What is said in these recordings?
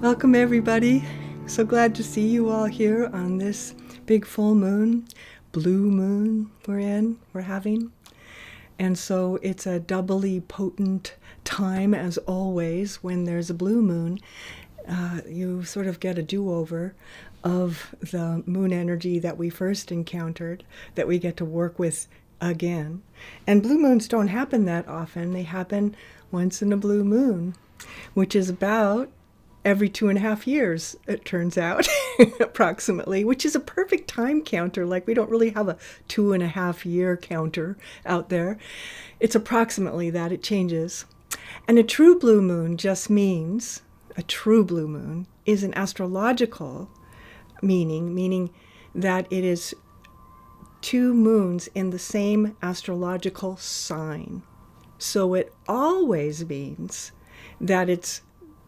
Welcome, everybody. So glad to see you all here on this big full moon, blue moon we're having. And so it's a doubly potent time, as always, when there's a blue moon. You sort of get a do-over of the moon energy that we first encountered, that we get to work with again. And blue moons don't happen that often. They happen once in a blue moon, which is about every 2.5 years, it turns out, approximately, which is a perfect time counter. Like, we don't really have a 2.5 year counter out there. It's approximately that. It changes. And a true blue moon just means, a true blue moon is an astrological meaning that it is 2 moons in the same astrological sign. So it always means that it's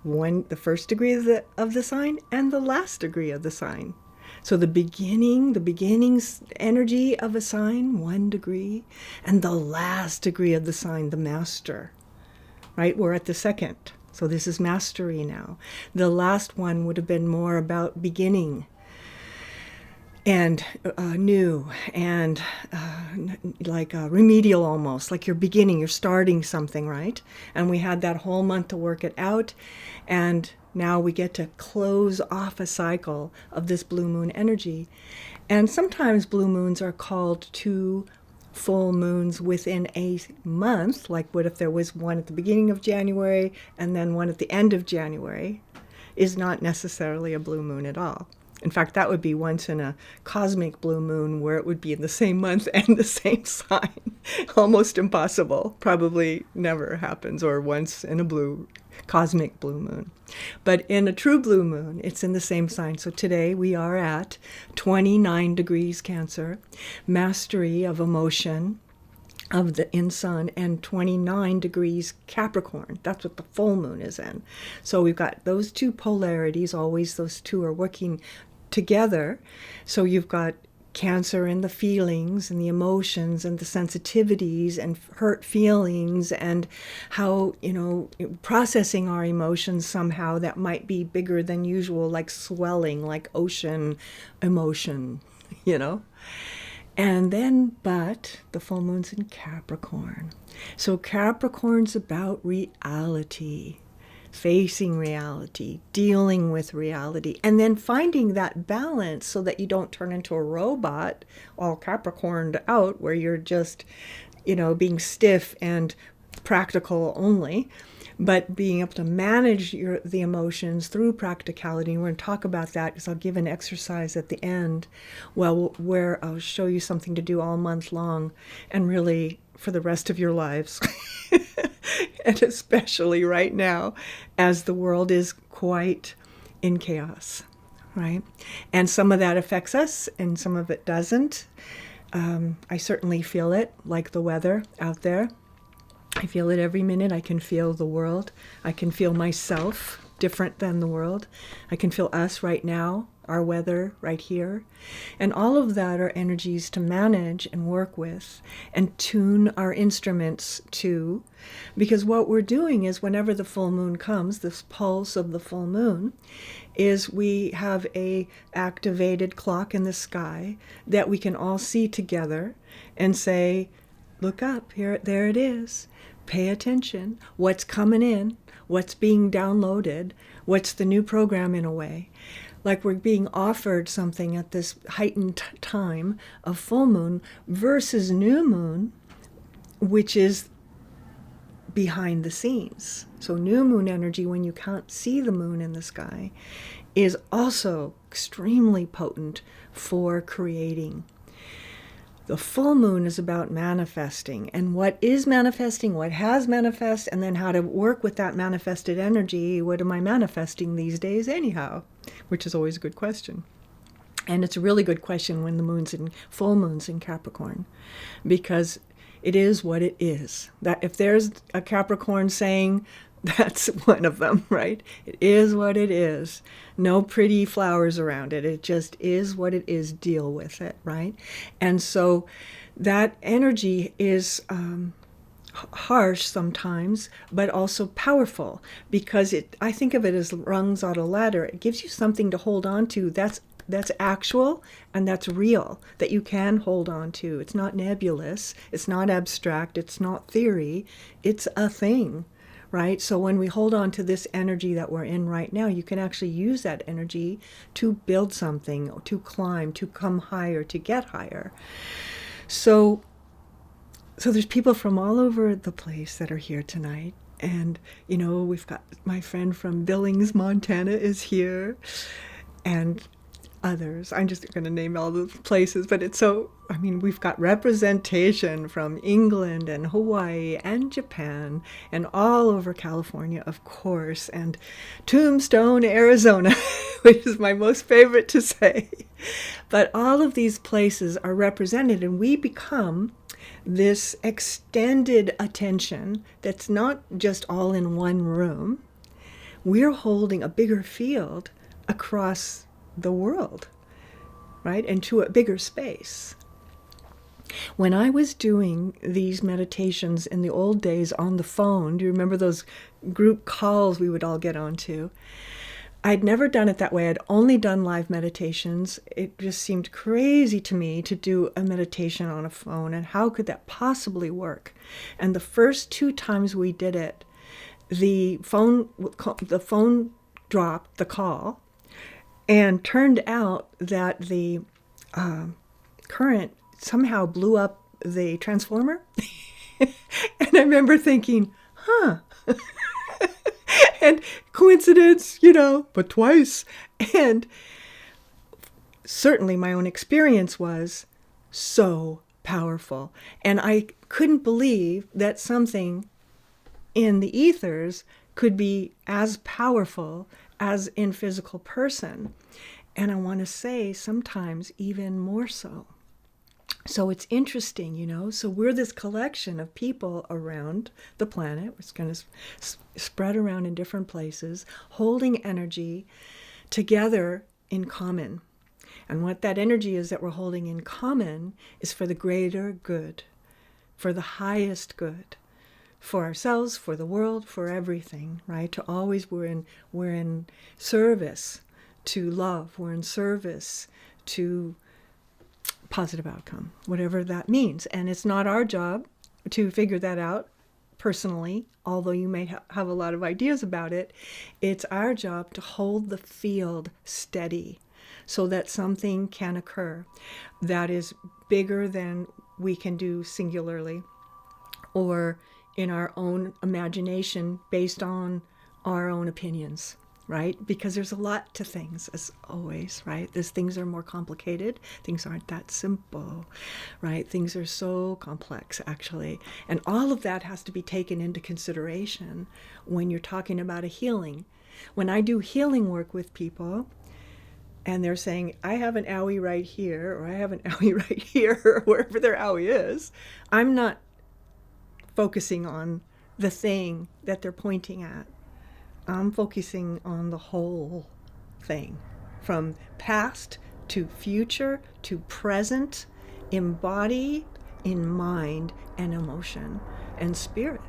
the first degree of the sign and the last degree of the sign. So the beginning's energy of a sign, 1 degree, and the last degree of the sign, the master, right? We're at the second. So this is mastery now. The last one would have been more about beginning and new and like remedial, almost like you're beginning, you're starting something, right? And we had that whole month to work it out, and now we get to close off a cycle of this blue moon energy. And sometimes blue moons are called 2 full moons within a month, like what if there was one at the beginning of January and then one at the end of January, is not necessarily a blue moon at all. In fact, that would be once in a cosmic blue moon, where it would be in the same month and the same sign. Almost impossible. Probably never happens, or once in a cosmic blue moon. But in a true blue moon, it's in the same sign. So today we are at 29 degrees Cancer, mastery of emotion in Sun, and 29 degrees Capricorn. That's what the full moon is in. So we've got those 2 polarities. Always those 2 are working together. So you've got Cancer and the feelings and the emotions and the sensitivities and hurt feelings, and how, processing our emotions somehow that might be bigger than usual, like swelling, like ocean emotion, And then, but the full moon's in Capricorn. So Capricorn's about reality, facing reality, dealing with reality, and then finding that balance so that you don't turn into a robot all Capricorned out, where you're just, being stiff and practical only, but being able to manage the emotions through practicality. And we're going to talk about that, because I'll give an exercise at the end, where I'll show you something to do all month long, and really for the rest of your lives. And especially right now, as the world is quite in chaos, right? And some of that affects us, and some of it doesn't. I certainly feel it, like the weather out there. I feel it every minute. I can feel the world. I can feel myself different than the world. I can feel us right now, our weather right here. And all of that are energies to manage and work with and tune our instruments to. Because what we're doing is, whenever the full moon comes, this pulse of the full moon, is we have a activated clock in the sky that we can all see together and say, look up, there it is. Pay attention. What's coming in? What's being downloaded? What's the new program, in a way? Like, we're being offered something at this heightened time of full moon versus new moon, which is behind the scenes. So new moon energy, when you can't see the moon in the sky, is also extremely potent for creating. The full moon is about manifesting, and what is manifesting, what has manifest, and then how to work with that manifested energy. What am I manifesting these days anyhow? Which is always a good question. And it's a really good question when the full moon's in Capricorn, because it is what it is. That if there's a Capricorn saying, that's one of them, right? It is what it is. No pretty flowers around it. It just is what it is. Deal with it, right? And so that energy is harsh sometimes, but also powerful, because I think of it as rungs on a ladder. It gives you something to hold on to that's actual and that's real, that you can hold on to. It's not nebulous, it's not abstract, it's not theory, it's a thing, right? So when we hold on to this energy that we're in right now, you can actually use that energy to build something, to climb, to come higher, to get higher. So there's people from all over the place that are here tonight. And, we've got my friend from Billings, Montana is here, and others. I'm just going to name all the places, but we've got representation from England and Hawaii and Japan and all over California, of course, and Tombstone, Arizona, which is my most favorite to say. But all of these places are represented, and we become this extended attention that's not just all in one room. We're holding a bigger field across the world, right? And to a bigger space. When I was doing these meditations in the old days on the phone, do you remember those group calls we would all get onto? I'd never done it that way. I'd only done live meditations. It just seemed crazy to me to do a meditation on a phone, and how could that possibly work? And the first 2 times we did it, the phone dropped the call, and turned out that the current somehow blew up the transformer. And I remember thinking, and coincidence, but twice. And certainly my own experience was so powerful. And I couldn't believe that something in the ethers could be as powerful as in physical person. And I want to say sometimes even more so. So it's interesting, so we're this collection of people around the planet. It's going to spread around in different places, holding energy together in common. And what that energy is that we're holding in common is for the greater good, for the highest good, for ourselves, for the world, for everything, right? To always, we're in service to love. We're in service to positive outcome, whatever that means. And it's not our job to figure that out personally, although you may have a lot of ideas about it. It's our job to hold the field steady so that something can occur that is bigger than we can do singularly or in our own imagination based on our own opinions. Right? Because there's a lot to things, as always, right? Things are more complicated. Things aren't that simple, right? Things are so complex, actually. And all of that has to be taken into consideration when you're talking about a healing. When I do healing work with people, and they're saying, I have an owie right here, or I have an owie right here, or wherever their owie is, I'm not focusing on the thing that they're pointing at. I'm focusing on the whole thing, from past to future to present, embodied in mind and emotion and spirit.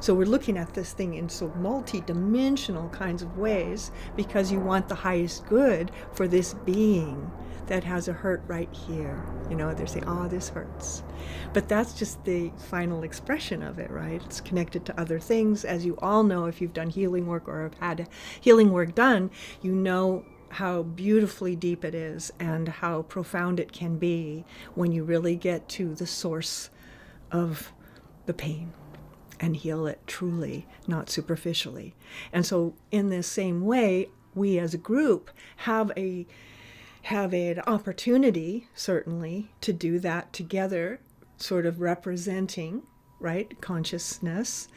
So we're looking at this thing in so multi-dimensional kinds of ways because you want the highest good for this being that has a hurt right here. They're saying, this hurts. But that's just the final expression of it, right? It's connected to other things. As you all know, if you've done healing work or have had healing work done, you know how beautifully deep it is and how profound it can be when you really get to the source of the pain and heal it truly, not superficially. And so in this same way, we as a group have an opportunity, certainly, to do that together, sort of representing, right, consciousness,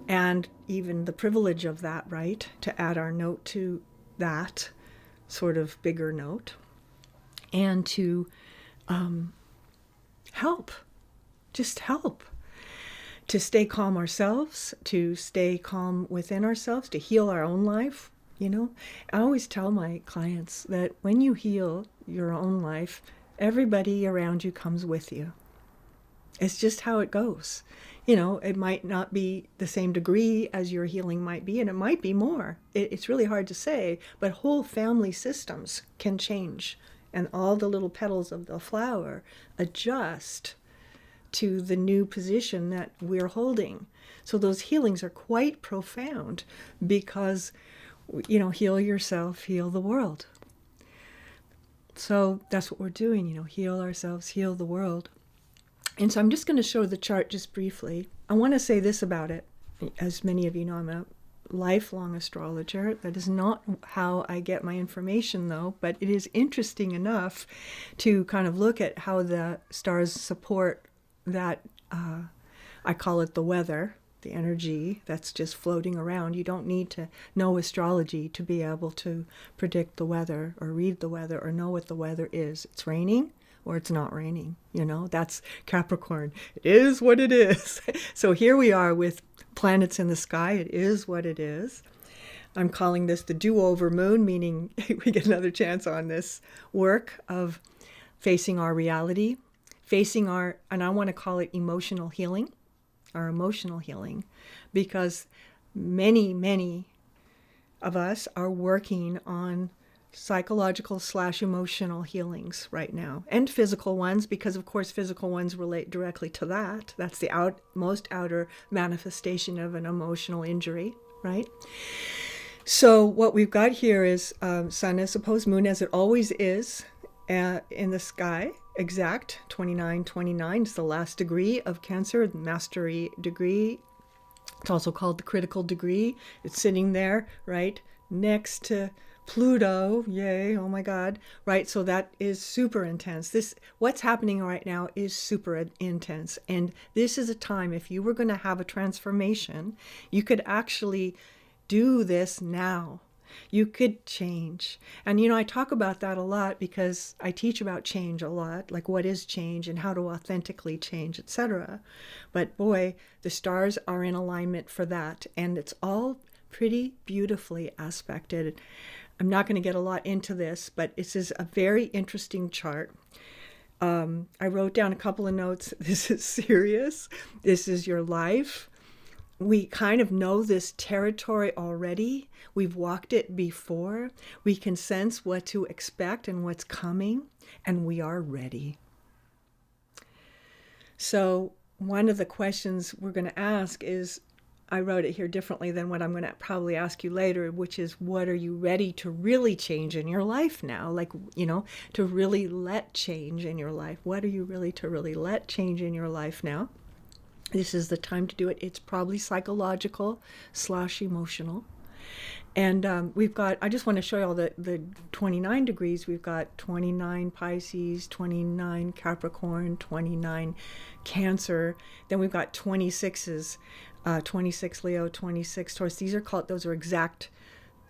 and even the privilege of that, right, to add our note to that sort of bigger note, and to help, just help, to stay calm ourselves, to stay calm within ourselves, to heal our own life. I always tell my clients that when you heal your own life, everybody around you comes with you. It's just how it goes. It might not be the same degree as your healing might be, and it might be more. It's really hard to say, but whole family systems can change, and all the little petals of the flower adjust to the new position that we're holding. So those healings are quite profound because, heal yourself, heal the world. So that's what we're doing, heal ourselves, heal the world. And so I'm just going to show the chart just briefly. I want to say this about it. As many of you know, I'm a lifelong astrologer. That is not how I get my information, though, but it is interesting enough to kind of look at how the stars support that. I call it the weather, the energy that's just floating around. You don't need to know astrology to be able to predict the weather or read the weather or know what the weather is. It's raining or it's not raining. That's Capricorn. It is what it is. So here we are with planets in the sky. It is what it is. I'm calling this the do-over moon, meaning we get another chance on this work of facing our reality, and I want to call it emotional healing, our emotional healing, because many, many of us are working on psychological/emotional healings right now, and physical ones, because of course physical ones relate directly to that. That's the most outer manifestation of an emotional injury, right? So what we've got here is sun as opposed moon, as it always is in the sky. Exact 29 is the last degree of Cancer, the mastery degree. It's also called the critical degree. It's sitting there, right, next to Pluto. Yay, oh my God, right? So that is super intense. What's happening right now is super intense. And this is a time, if you were going to have a transformation, you could actually do this now. You could change. And I talk about that a lot because I teach about change a lot, like what is change and how to authentically change, etc. But boy, the stars are in alignment for that. And it's all pretty beautifully aspected. I'm not going to get a lot into this, but this is a very interesting chart. I wrote down a couple of notes. This is serious. This is your life. We kind of know this territory already. We've walked it before. We can sense what to expect and what's coming, and we are ready. So one of the questions we're going to ask is, I wrote it here differently than what I'm going to probably ask you later, which is, what are you ready to really change in your life now? Like, to really let change in your life. What are you really to really let change in your life now? This is the time to do it. It's probably psychological/emotional. And I just want to show you all the 29 degrees. We've got 29 Pisces, 29 Capricorn, 29 Cancer. Then we've got 26s, 26 Leo, 26 Taurus. Those are exact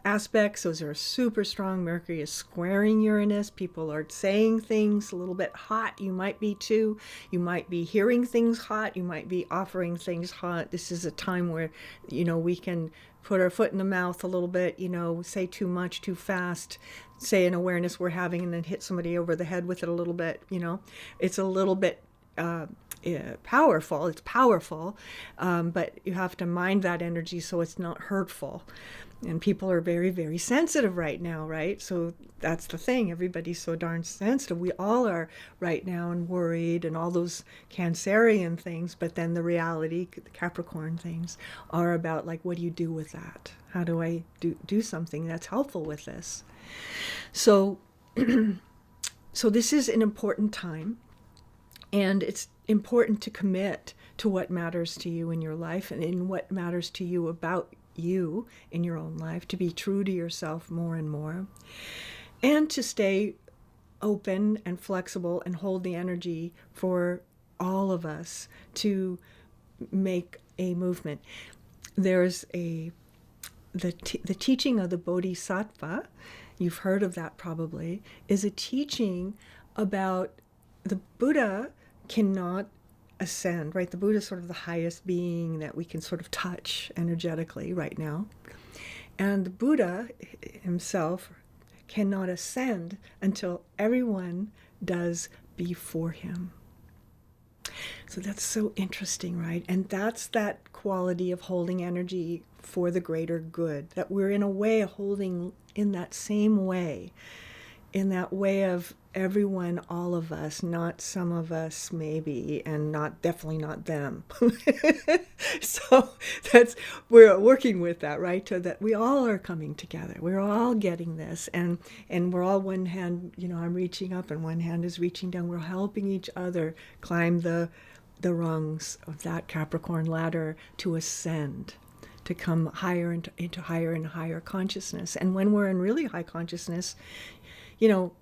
aspects. Those are super strong. Mercury is squaring Uranus. People are saying things a little bit hot. You might be too. You might be hearing things hot. You might be offering things hot. This is a time where, we can put our foot in the mouth a little bit, say too much, too fast, say an awareness we're having and then hit somebody over the head with it a little bit, It's a little bit powerful. It's powerful, but you have to mind that energy so it's not hurtful. And people are very, very sensitive right now, right? So that's the thing. Everybody's so darn sensitive. We all are right now, and worried and all those Cancerian things. But then the reality, the Capricorn things, are about like, what do you do with that? How do I do something that's helpful with this? So, so this is an important time. And it's important to commit to what matters to you in your life and in what matters to you about you in your own life, to be true to yourself more and more, and to stay open and flexible and hold the energy for all of us to make a movement. There's the teaching of the Bodhisattva, you've heard of that probably, is a teaching about the Buddha cannot ascend, right? The Buddha is sort of the highest being that we can sort of touch energetically right now. And the Buddha himself cannot ascend until everyone does before him. So that's so interesting, right? And that's that quality of holding energy for the greater good, that we're in a way holding in that same way, in that way of everyone, all of us, not some of us maybe, and not definitely not them. So that's, we're working with that, right? So that we all are coming together. We're all getting this, and we're all one hand, I'm reaching up and one hand is reaching down. We're helping each other climb the rungs of that Capricorn ladder to ascend, to come higher into higher and higher consciousness. And when we're in really high consciousness,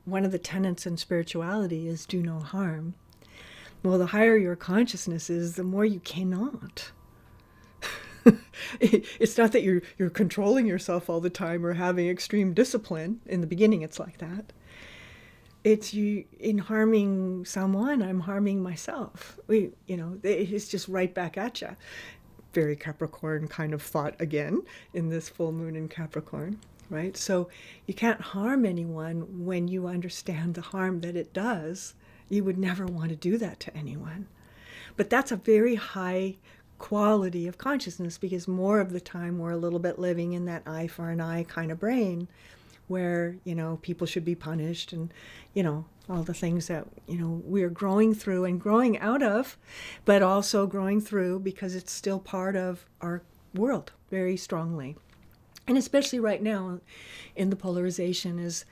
one of the tenets in spirituality is do no harm. Well, the higher your consciousness is, the more you cannot. It's not that you're controlling yourself all the time or having extreme discipline. In the beginning, it's like that. It's you, in harming someone, I'm harming myself. It's just right back at you. Very Capricorn kind of thought again in this full moon in Capricorn. Right? So you can't harm anyone when you understand the harm that it does. You would never want to do that to anyone. But that's a very high quality of consciousness, because more of the time we're a little bit living in that eye for an eye kind of brain where, people should be punished and, all the things that, we're growing through and growing out of, but also growing through because it's still part of our world very strongly. And especially right now in the polarization, as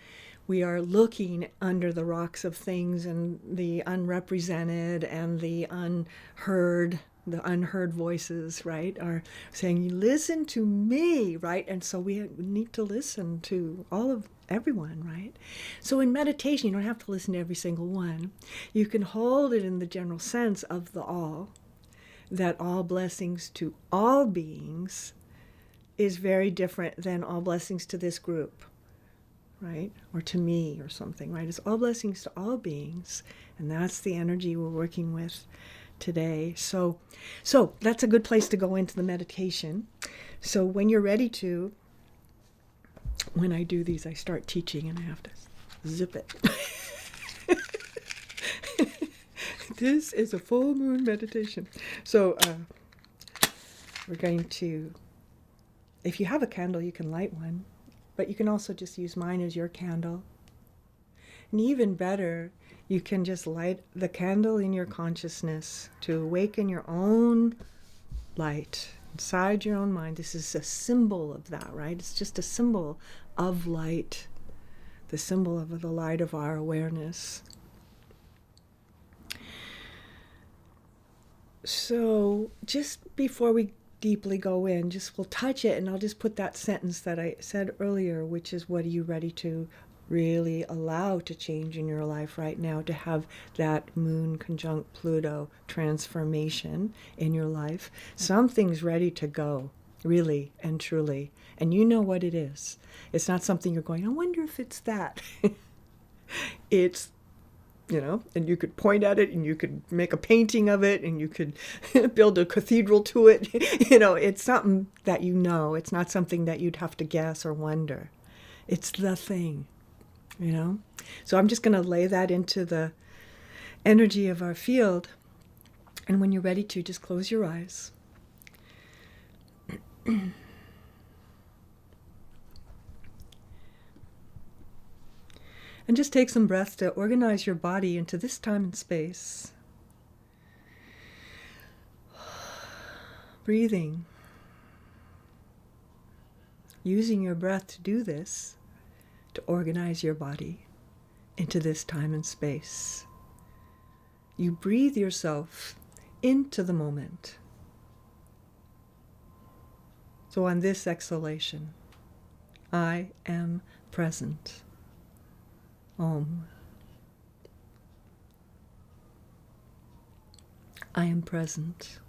we are looking under the rocks of things and the unrepresented and the unheard voices, right, are saying, listen to me, right? And so we need to listen to everyone, right? So in meditation, you don't have to listen to every single one. You can hold it in the general sense of the all, that all blessings to all beings is very different than all blessings to this group, right? Or to me or something, right? It's all blessings to all beings. And that's the energy we're working with today. So that's a good place to go into the meditation. So when you're ready to, when I do these, I start teaching and I have to zip it. This is a full moon meditation. So we're going to, if you have a candle, you can light one, but you can also just use mine as your candle. And even better, you can just light the candle in your consciousness to awaken your own light inside your own mind. This is a symbol of that, right? It's just a symbol of light, the symbol of the light of our awareness. So just before we deeply go in, we'll touch it, and I'll just put that sentence that I said earlier, which is, what are you ready to really allow to change in your life right now, to have that moon conjunct Pluto transformation in your life? Something's ready to go, really and truly, and you know what it is. It's not something you're going, I wonder if it's that. It's, and you could point at it and you could make a painting of it and you could build a cathedral to it. It's something that it's not something that you'd have to guess or wonder. It's the thing, So I'm just going to lay that into the energy of our field. And when you're ready to, just close your eyes. And just take some breaths to organize your body into this time and space. Breathing. Using your breath to do this, to organize your body into this time and space. You breathe yourself into the moment. So on this exhalation, I am present. Om. I am present.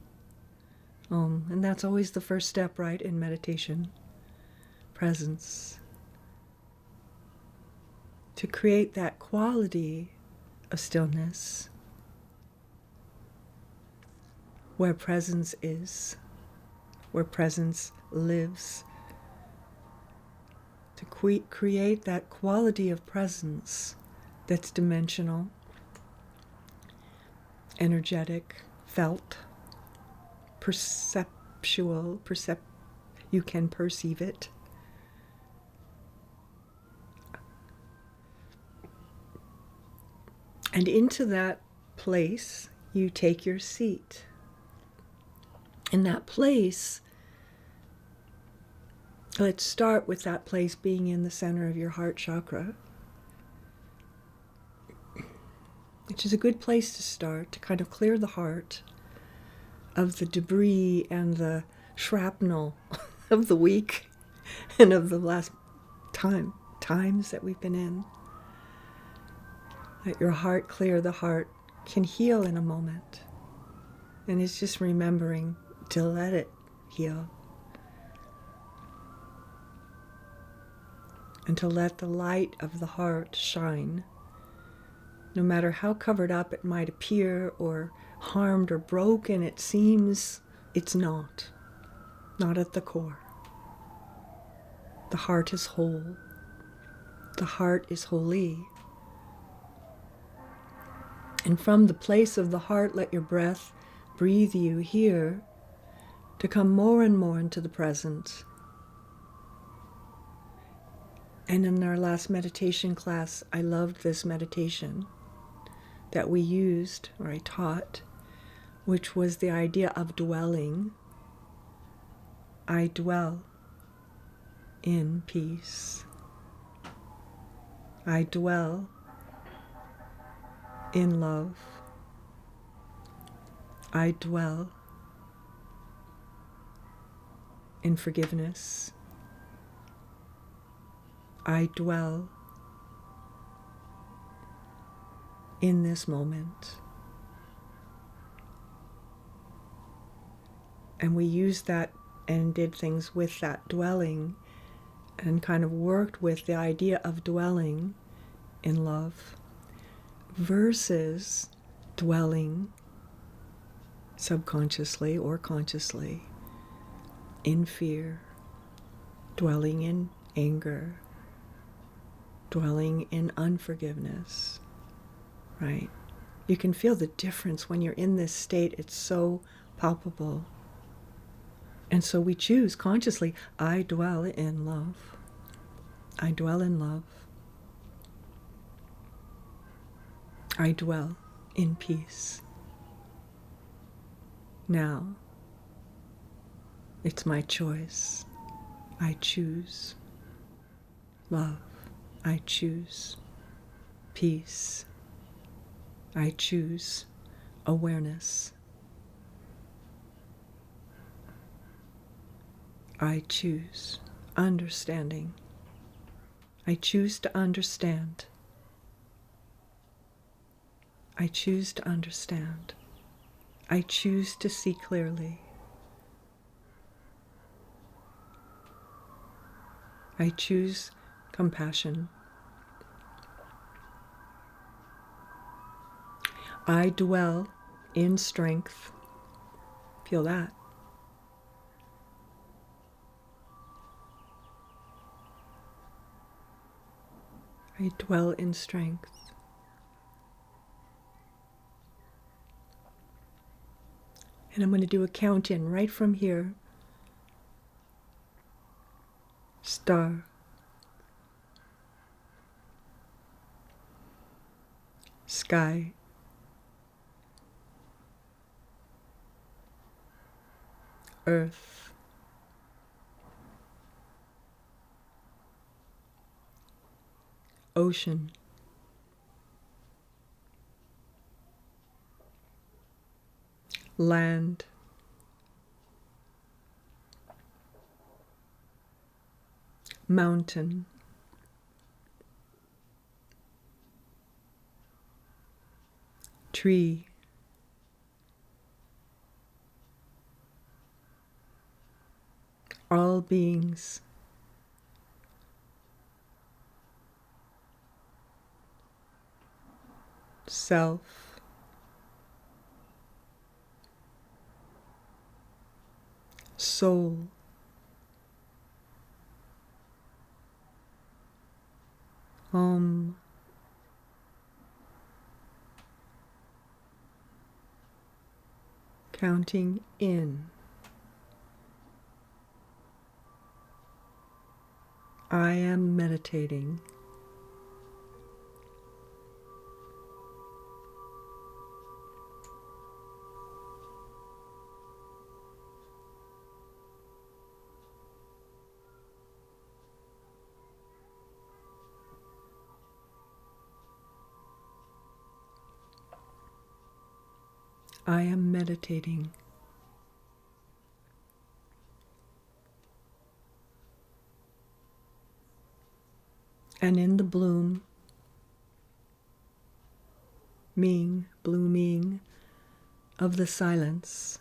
Om. And that's always the first step, right, in meditation. Presence. To create that quality of stillness where presence is, where presence lives. To create that quality of presence that's dimensional, energetic, felt, perceptual, you can perceive it. And into that place, you take your seat. In that place, let's start with that place being in the center of your heart chakra, which is a good place to start, to kind of clear the heart of the debris and the shrapnel of the week and of the last times that we've been in. Let your heart clear. The heart can heal in a moment. And it's just remembering to let it heal. And to let the light of the heart shine. No matter how covered up it might appear, or harmed or broken it seems, it's not. Not at the core. The heart is whole. The heart is holy. And from the place of the heart, let your breath breathe you here to come more and more into the present. And in our last meditation class, I loved this meditation that we used, or I taught, which was the idea of dwelling. I dwell in peace. I dwell in love. I dwell in forgiveness. I dwell in this moment. And we used that and did things with that dwelling and kind of worked with the idea of dwelling in love versus dwelling subconsciously or consciously in fear, dwelling in anger, dwelling in unforgiveness, right? You can feel the difference when you're in this state. It's so palpable. And so we choose consciously, I dwell in love. I dwell in love. I dwell in peace. Now, it's my choice. I choose love. I choose peace. I choose awareness. I choose understanding. I choose to understand. I choose to understand. I choose to see clearly. I choose compassion. I dwell in strength. Feel that. I dwell in strength. And I'm going to do a count in right from here. Star. Sky. Earth. Ocean. Land. Mountain. Tree. All beings. Self. Soul. Om. Counting in. I am meditating. I am meditating. And in the blooming of the silence,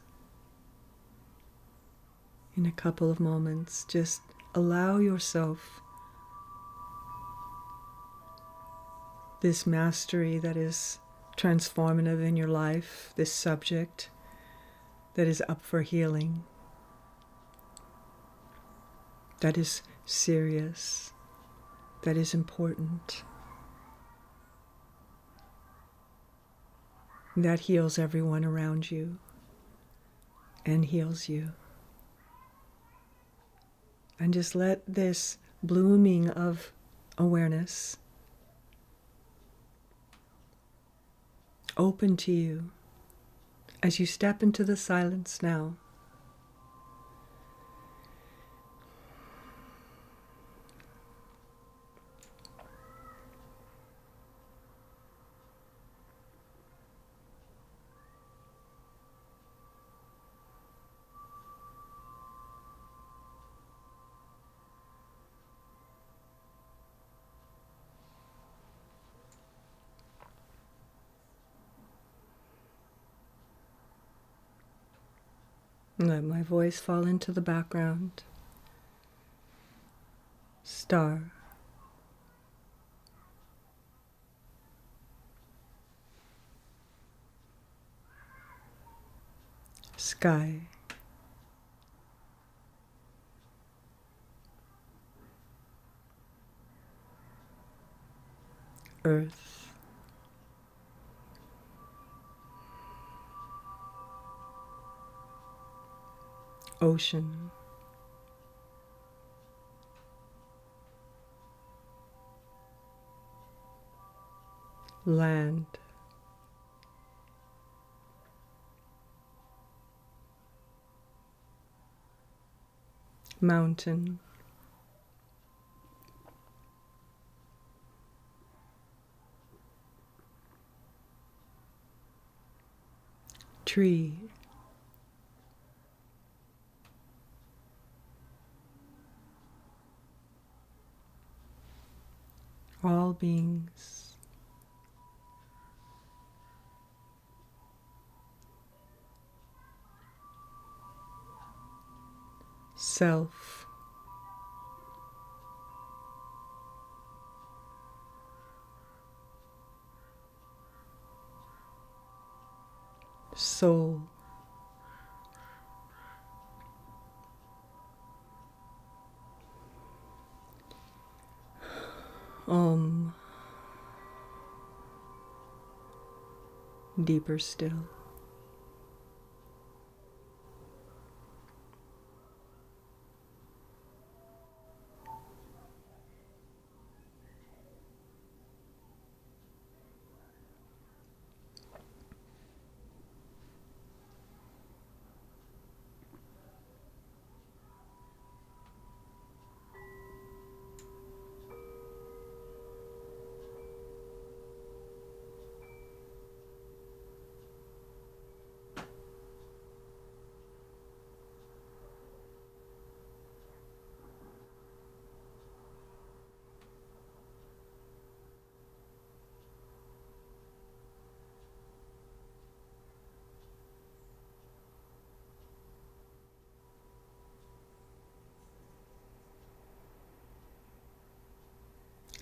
in a couple of moments, just allow yourself this mastery that is transformative in your life, this subject that is up for healing, that is serious, that is important, that heals everyone around you and heals you. And just let this blooming of awareness open to you as you step into the silence now. Let my voice fall into the background. Star. Sky. Earth. Ocean. Land. Mountain. Tree. All beings. Self. Soul. Deeper still.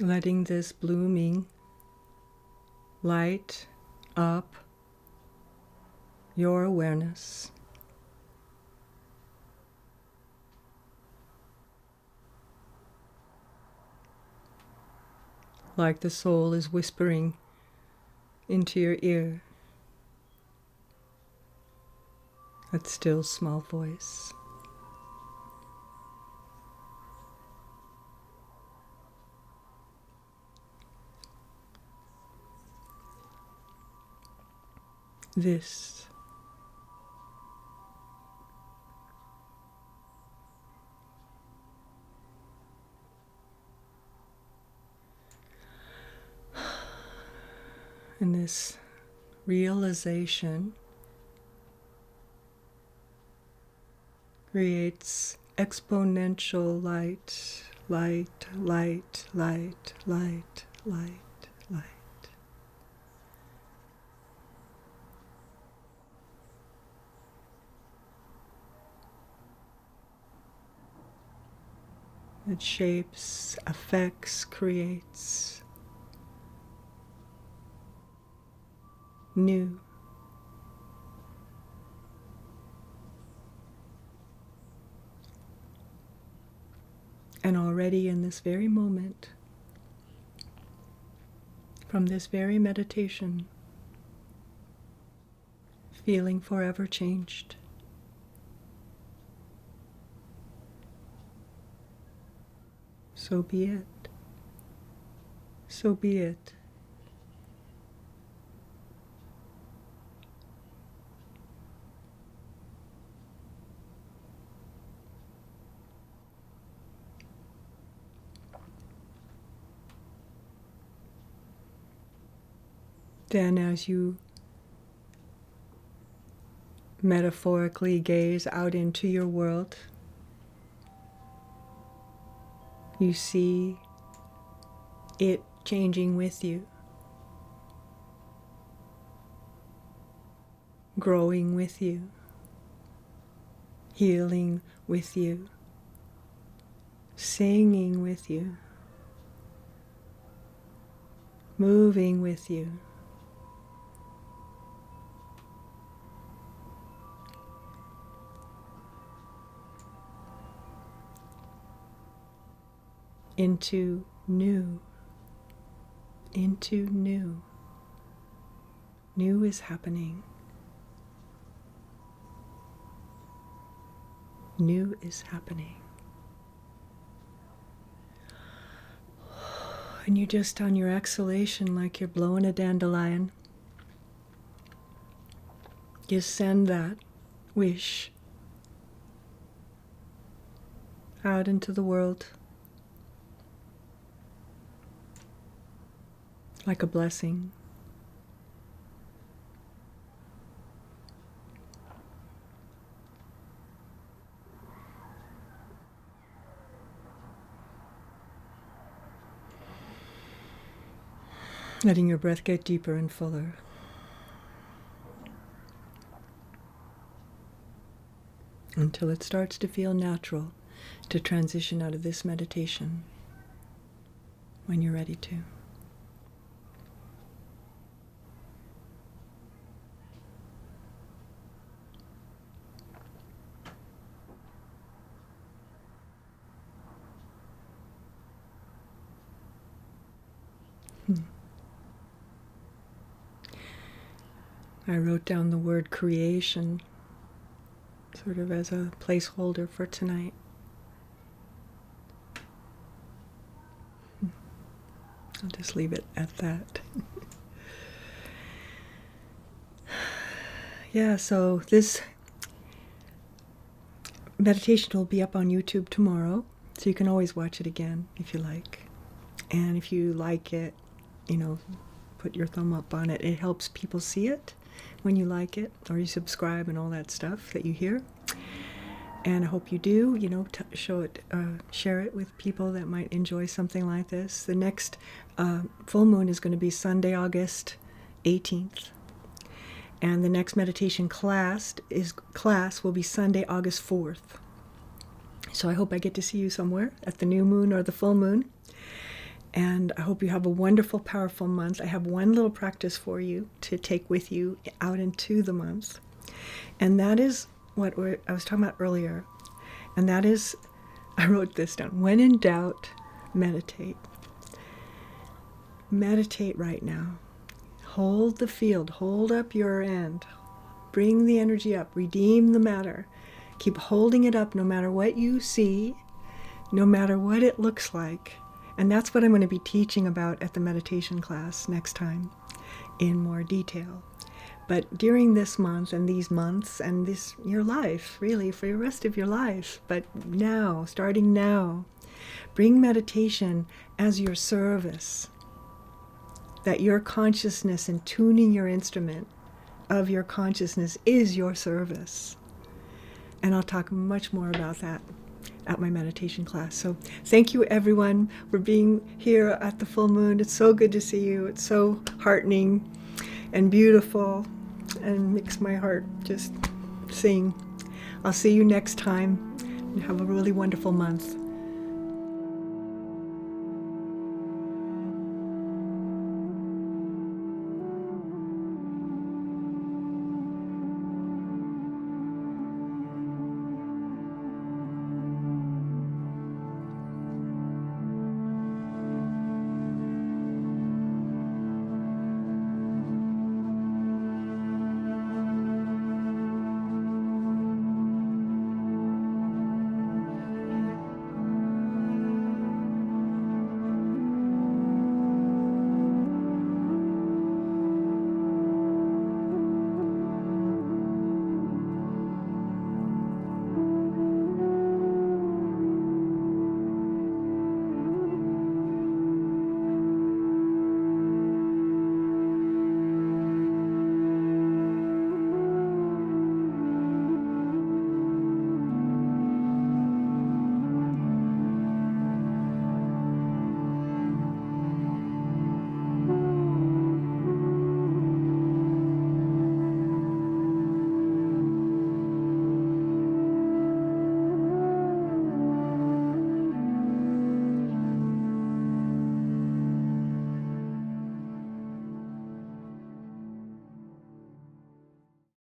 Letting this blooming light up your awareness. Like the soul is whispering into your ear. that still small voice. This and this realization creates exponential light, light, light, light, light, light, light. It shapes, affects, creates new. And already in this very moment, from this very meditation, feeling forever changed. So be it. So be it. Then as you metaphorically gaze out into your world, you see it changing with you, growing with you, healing with you, singing with you, moving with you. Into new. Into new. New is happening. New is happening. And you just on your exhalation, like you're blowing a dandelion, you send that wish out into the world like a blessing. Letting your breath get deeper and fuller. Until it starts to feel natural to transition out of this meditation when you're ready to. I wrote down the word creation sort of as a placeholder for tonight. I'll just leave it at that. Yeah, so this meditation will be up on YouTube tomorrow, so you can always watch it again if you like. And if you like it, put your thumb up on it. It helps people see it when you like it, or you subscribe and all that stuff that you hear. And I hope you do, show it, share it with people that might enjoy something like this. The next full moon is going to be Sunday, August 18th. And the next meditation class will be Sunday, August 4th. So I hope I get to see you somewhere at the new moon or the full moon. And I hope you have a wonderful, powerful month. I have one little practice for you to take with you out into the month. And that is what I was talking about earlier. And that is, I wrote this down. When in doubt, meditate. Meditate right now. Hold the field. Hold up your end. bring the energy up, redeem the matter. Keep holding it up no matter what you see, no matter what it looks like. And that's what I'm going to be teaching about at the meditation class next time in more detail. But during this month and these months and this your life, really, for the rest of your life, but now, starting now, bring meditation as your service. That your consciousness and tuning your instrument of your consciousness is your service. And I'll talk much more about that at my meditation class. So thank you everyone for being here at the full moon. It's so good to see you. It's so heartening and beautiful and makes my heart just sing. I'll see you next time and have a really wonderful month.